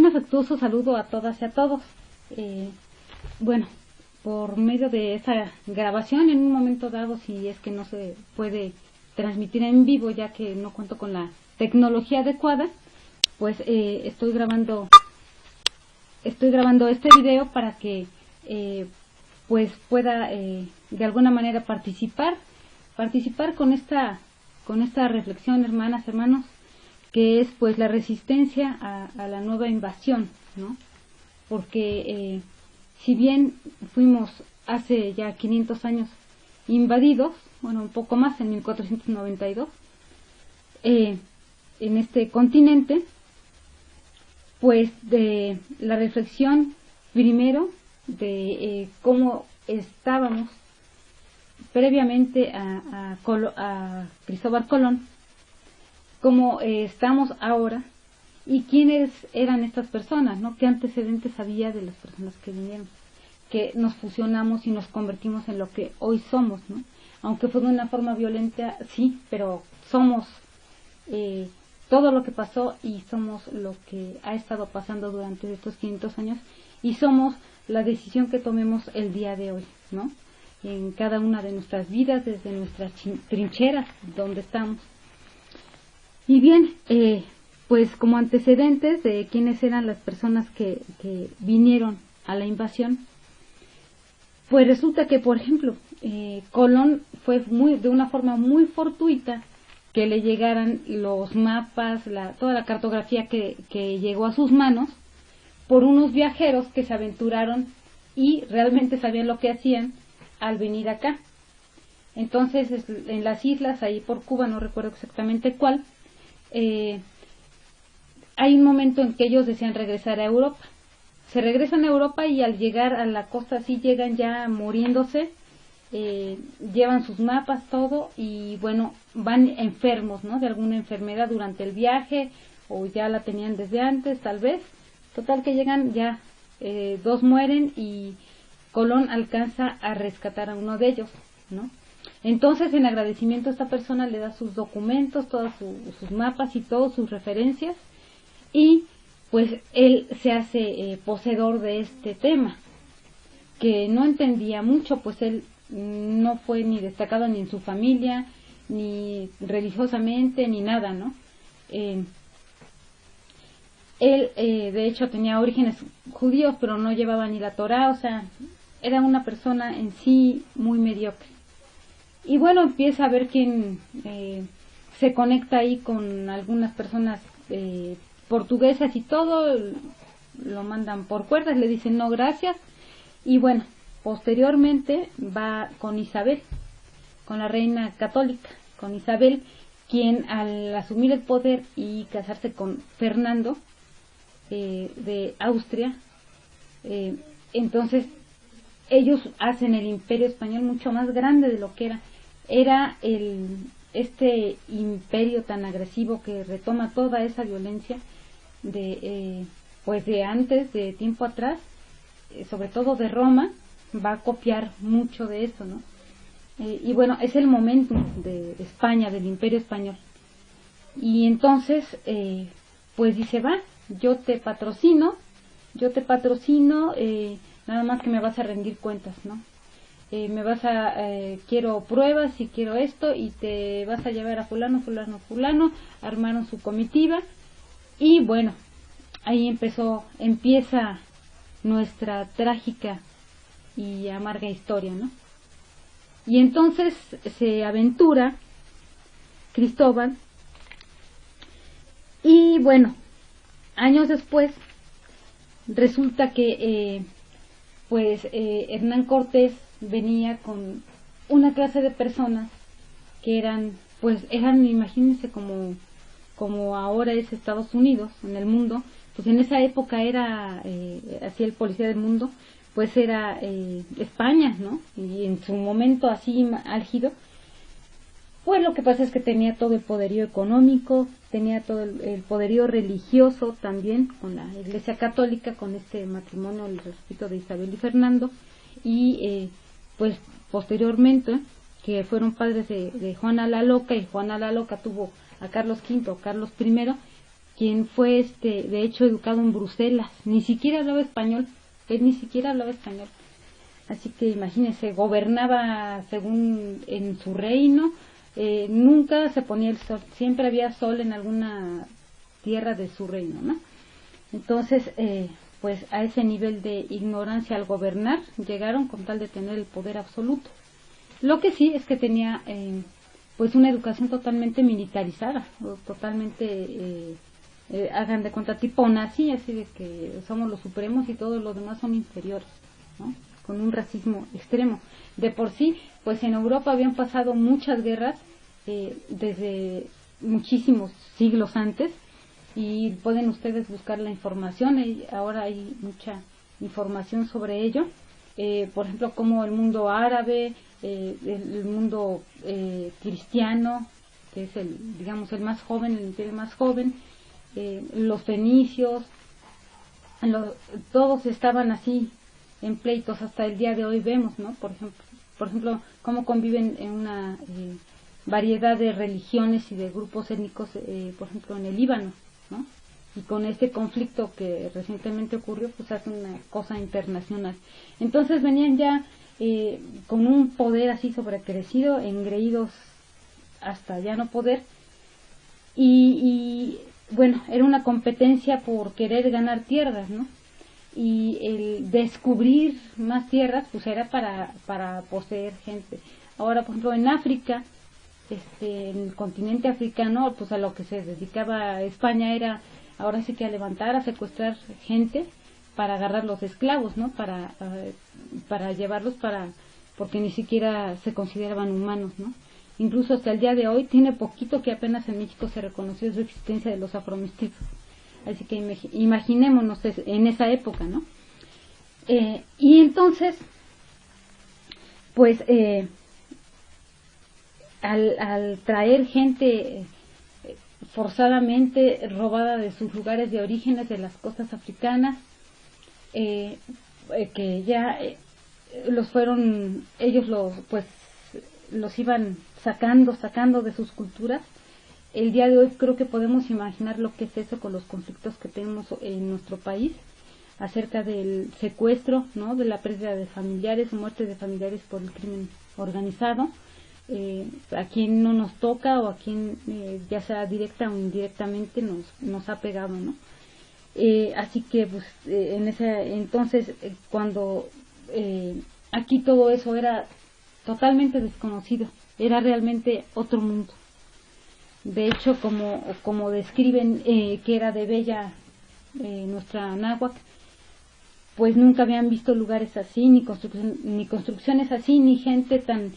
afectuoso saludo a todas y a todos. Bueno, por medio de esa grabación, en un momento dado, si es que no se puede transmitir en vivo, ya que no cuento con la tecnología adecuada, pues estoy grabando este video para que pues pueda de alguna manera participar con esta reflexión, hermanos, que es pues la resistencia a la nueva invasión, ¿no? Porque si bien fuimos hace ya 500 años invadidos, bueno, un poco más, en 1492, en este continente, pues de la reflexión primero de cómo estábamos previamente a Cristóbal Colón, cómo estamos ahora y quiénes eran estas personas, ¿no? ¿Qué antecedentes había de las personas que vinieron? Que nos fusionamos y nos convertimos en lo que hoy somos, ¿no? Aunque fue de una forma violenta, sí, pero somos todo lo que pasó y somos lo que ha estado pasando durante estos 500 años y somos la decisión que tomemos el día de hoy, ¿no? En cada una de nuestras vidas, desde nuestras trincheras, donde estamos. Y bien, pues como antecedentes de quiénes eran las personas que vinieron a la invasión, pues resulta que, por ejemplo, Colón fue de una forma muy fortuita que le llegaran los mapas, toda la cartografía que llegó a sus manos por unos viajeros que se aventuraron y realmente sabían lo que hacían al venir acá. Entonces, en las islas, ahí por Cuba, no recuerdo exactamente cuál, hay un momento en que ellos desean regresar a Europa. Se regresan a Europa y al llegar a la costa, así llegan ya muriéndose, llevan sus mapas, todo, y bueno, van enfermos, ¿no? De alguna enfermedad durante el viaje, o ya la tenían desde antes, tal vez. Total que llegan ya, 2 mueren y Colón alcanza a rescatar a uno de ellos, ¿no? Entonces, en agradecimiento, esta persona le da sus documentos, todos sus mapas y todas sus referencias, y pues él se hace poseedor de este tema, que no entendía mucho, pues él no fue ni destacado ni en su familia, ni religiosamente, ni nada, ¿no? Él, de hecho, tenía orígenes judíos, pero no llevaba ni la Torá, o sea, era una persona en sí muy mediocre. Y bueno, empieza a ver quién se conecta ahí con algunas personas portuguesas y todo, lo mandan por cuerdas, le dicen no gracias, y bueno, posteriormente va con Isabel, con la reina católica, con Isabel, quien al asumir el poder y casarse con Fernando de Austria, entonces ellos hacen el imperio español mucho más grande de lo que era este imperio tan agresivo que retoma toda esa violencia pues de antes, de tiempo atrás, sobre todo de Roma, va a copiar mucho de eso, ¿no? Y bueno, es el momento de España, del imperio español. Y entonces, pues dice, va, yo te patrocino, nada más que me vas a rendir cuentas, ¿no? Quiero pruebas y quiero esto, y te vas a llevar a fulano, armaron su comitiva, y bueno, ahí empieza nuestra trágica y amarga historia, ¿no? Y entonces se aventura Cristóbal, y bueno, años después resulta que Hernán Cortés venía con una clase de personas que eran, imagínense, como ahora es Estados Unidos en el mundo, pues en esa época era así el policía del mundo, pues era España, ¿no? Y en su momento así álgido, pues lo que pasa es que tenía todo el poderío económico, tenía todo el poderío religioso también, con la Iglesia Católica, con este matrimonio, el repito, de Isabel y Fernando, y pues posteriormente, que fueron padres de Juana la Loca, y Juana la Loca tuvo a Carlos V, Carlos I, quien fue de hecho educado en Bruselas, ni siquiera hablaba español, él ni siquiera hablaba español. Así que imagínense, gobernaba según en su reino, nunca se ponía el sol, siempre había sol en alguna tierra de su reino, ¿no? Entonces, pues a ese nivel de ignorancia al gobernar llegaron con tal de tener el poder absoluto. Lo que sí es que tenía pues una educación totalmente militarizada, o totalmente, hagan de cuenta, tipo nazi, así de que somos los supremos y todos los demás son inferiores, ¿no? Con un racismo extremo. De por sí, pues en Europa habían pasado muchas guerras desde muchísimos siglos antes, y pueden ustedes buscar la información, y ahora hay mucha información sobre ello. Por ejemplo, como el mundo árabe, el mundo cristiano, que es digamos el más joven, el imperio más joven, los fenicios, todos estaban así en pleitos. Hasta el día de hoy vemos, ¿no? Por ejemplo, cómo conviven en una variedad de religiones y de grupos étnicos, por ejemplo, en el Líbano, ¿no? Y con este conflicto que recientemente ocurrió, pues hace una cosa internacional. Entonces venían ya con un poder así sobrecrecido, engreídos hasta ya no poder, y bueno, era una competencia por querer ganar tierras, ¿no? Y el descubrir más tierras, pues era para poseer gente. Ahora, por ejemplo, en África, en el continente africano, pues a lo que se dedicaba España era ahora sí que a levantar, a secuestrar gente para agarrar los esclavos, ¿no? Para llevarlos porque ni siquiera se consideraban humanos, ¿no? Incluso hasta el día de hoy tiene poquito que apenas en México se reconoció su existencia de los afromestizos. Así que imaginémonos en esa época, ¿no? Y entonces, pues, al traer gente forzadamente robada de sus lugares de orígenes, de las costas africanas, que ya ellos los iban sacando de sus culturas. El día de hoy creo que podemos imaginar lo que es eso con los conflictos que tenemos en nuestro país acerca del secuestro, ¿no? De la pérdida de familiares, muerte de familiares por el crimen organizado, a quien no nos toca o a quien ya sea directa o indirectamente nos ha pegado, ¿no? Así que pues en ese entonces cuando aquí todo eso era totalmente desconocido, era realmente otro mundo. De hecho, como describen que era de Bella nuestra náhuatl, pues nunca habían visto lugares así, ni construcciones así, ni gente tan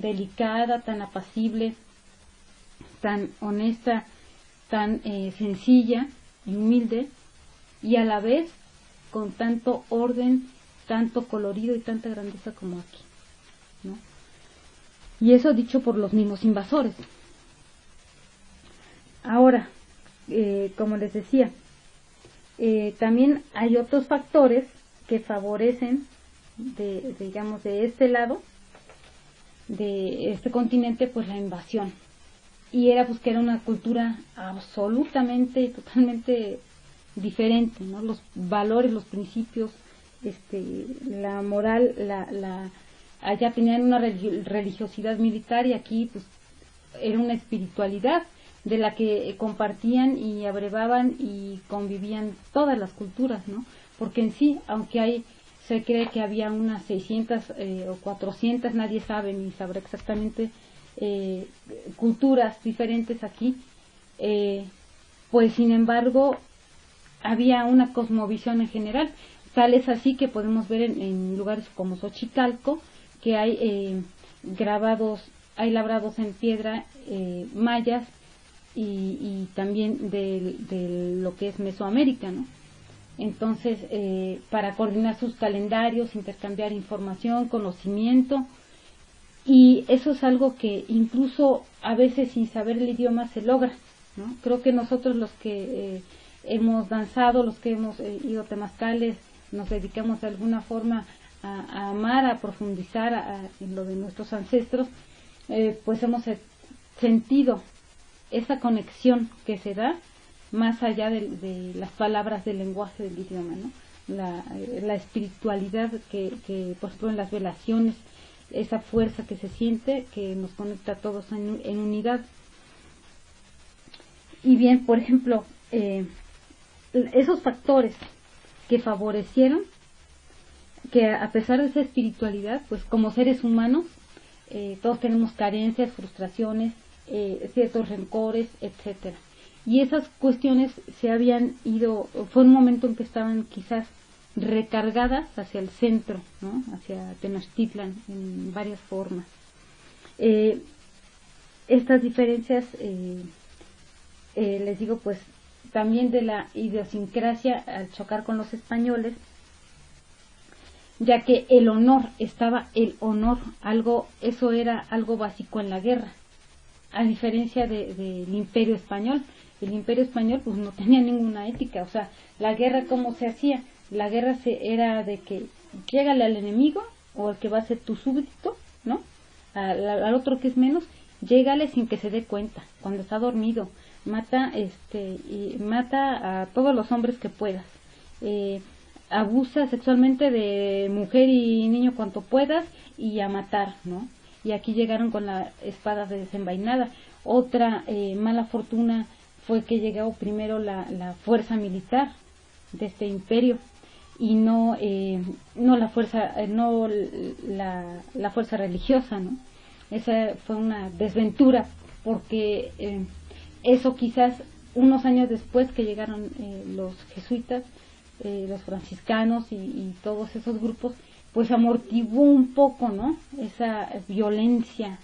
delicada, tan apacible, tan honesta, tan sencilla y humilde, y a la vez con tanto orden, tanto colorido y tanta grandeza como aquí, ¿no? Y eso dicho por los mismos invasores. Ahora, como les decía, también hay otros factores que favorecen digamos, de este lado, de este continente, pues la invasión. Y era pues que era una cultura absolutamente y totalmente diferente, ¿no? Los valores, los principios, la moral, allá tenían una religiosidad militar, y aquí pues era una espiritualidad de la que compartían y abrevaban y convivían todas las culturas, ¿no? Porque en sí, aunque se cree que había unas 600 o 400, nadie sabe ni sabrá exactamente, culturas diferentes aquí, pues sin embargo había una cosmovisión en general. Tal es así que podemos ver en lugares como Xochicalco que hay labrados en piedra mayas y también de lo que es Mesoamérica, ¿no? Entonces, para coordinar sus calendarios, intercambiar información, conocimiento, y eso es algo que incluso a veces sin saber el idioma se logra, ¿no? Creo que nosotros los que hemos danzado, los que hemos ido a temazcales, nos dedicamos de alguna forma a amar, a profundizar en lo de nuestros ancestros, pues hemos sentido esa conexión que se da más allá de las palabras del lenguaje del idioma, ¿no? La espiritualidad que, por ejemplo, en las velaciones, esa fuerza que se siente, que nos conecta a todos en unidad. Y bien, por ejemplo, esos factores que favorecieron que a pesar de esa espiritualidad, pues como seres humanos, todos tenemos carencias, frustraciones, ciertos rencores, etcétera. Y esas cuestiones se habían ido, fue un momento en que estaban quizás recargadas hacia el centro, ¿no? Hacia Tenochtitlan en varias formas. Estas diferencias, les digo, pues también de la idiosincrasia al chocar con los españoles, ya que el honor, eso era algo básico en la guerra, a diferencia del Imperio Español. El Imperio Español pues no tenía ninguna ética, o sea, la guerra ¿cómo se hacía? La guerra era de que llégale al enemigo o al que va a ser tu súbdito, ¿no? Al otro que es menos, llégale sin que se dé cuenta, cuando está dormido, mata a todos los hombres que puedas. Abusa sexualmente de mujer y niño cuanto puedas y a matar, ¿no? Y aquí llegaron con la espada desenvainada. Otra mala fortuna fue que llegó primero la fuerza militar de este imperio y no la fuerza religiosa, ¿no? Esa fue una desventura porque eso quizás unos años después que llegaron los jesuitas, los franciscanos y todos esos grupos, pues amortiguó un poco, ¿no? Esa violencia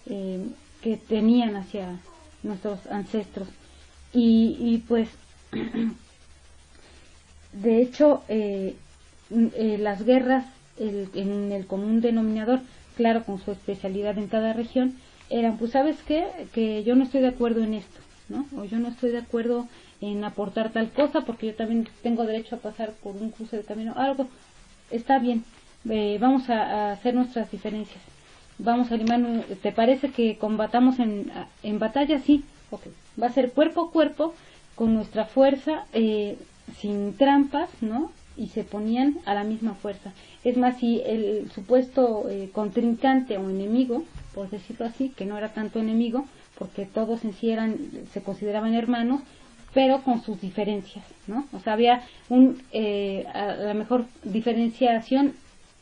que tenían hacia nuestros ancestros. Y pues, de hecho, las guerras, en el común denominador, claro, con su especialidad en cada región, eran, pues, ¿sabes qué? Que yo no estoy de acuerdo en esto, ¿no? O yo no estoy de acuerdo en aportar tal cosa porque yo también tengo derecho a pasar por un cruce de camino, algo está bien, vamos a hacer nuestras diferencias, vamos a limar, ¿te parece que combatamos en batalla? Sí, ok, va a ser cuerpo a cuerpo con nuestra fuerza, sin trampas, ¿no? Y se ponían a la misma fuerza. Es más, si el supuesto contrincante o enemigo, por decirlo así, que no era tanto enemigo porque todos en sí se consideraban hermanos, pero con sus diferencias, ¿no? O sea, había a la mejor diferenciación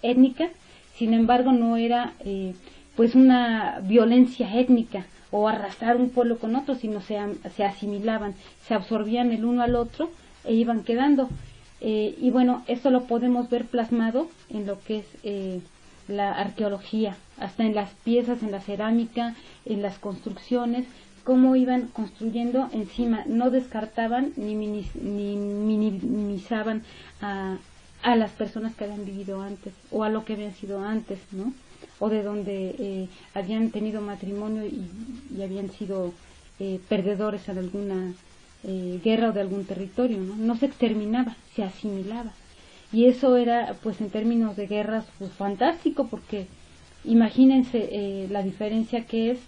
étnica, sin embargo no era pues una violencia étnica o arrastrar un pueblo con otro, sino se asimilaban, se absorbían el uno al otro e iban quedando. Y bueno, esto lo podemos ver plasmado en lo que es la arqueología, hasta en las piezas, en la cerámica, en las construcciones, cómo iban construyendo encima, no descartaban ni minimizaban a las personas que habían vivido antes o a lo que habían sido antes, ¿no? O de donde habían tenido matrimonio y habían sido perdedores en alguna guerra o de algún territorio, ¿no? No se exterminaba, se asimilaba. Y eso era, pues en términos de guerras, pues fantástico, porque imagínense la diferencia que es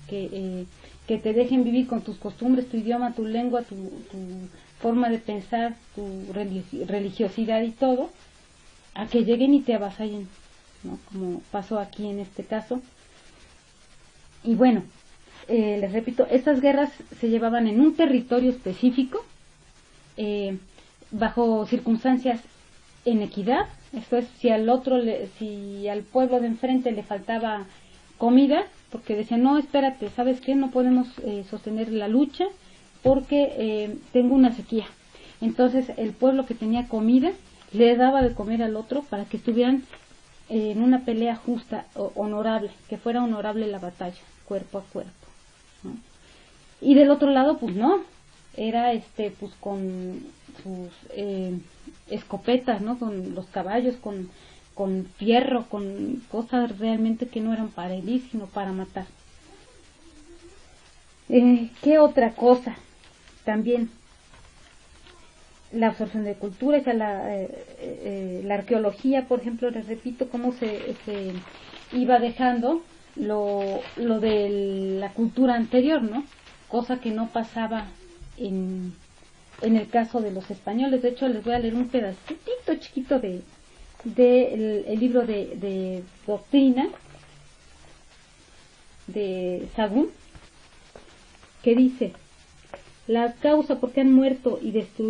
que te dejen vivir con tus costumbres, tu idioma, tu lengua, tu forma de pensar, tu religiosidad y todo, a que lleguen y te avasallen, ¿no? Como pasó aquí en este caso. Y bueno, les repito, estas guerras se llevaban en un territorio específico, bajo circunstancias en equidad. Esto es, si al pueblo de enfrente le faltaba comida, porque decían, no, espérate, ¿sabes qué? No podemos sostener la lucha porque tengo una sequía. Entonces el pueblo que tenía comida le daba de comer al otro para que estuvieran en una pelea justa, honorable, que fuera honorable la batalla, cuerpo a cuerpo, ¿no? Y del otro lado, pues no, era pues con sus escopetas, ¿no? Con los caballos, con fierro, con cosas realmente que no eran para herir, sino para matar. ¿Qué otra cosa? También la absorción de cultura, la arqueología, por ejemplo, les repito, cómo se iba dejando lo de la cultura anterior, ¿no? Cosa que no pasaba en el caso de los españoles. De hecho, les voy a leer un pedacito chiquito de el libro de doctrina de Sagún, que dice: la causa por qué han muerto y destruido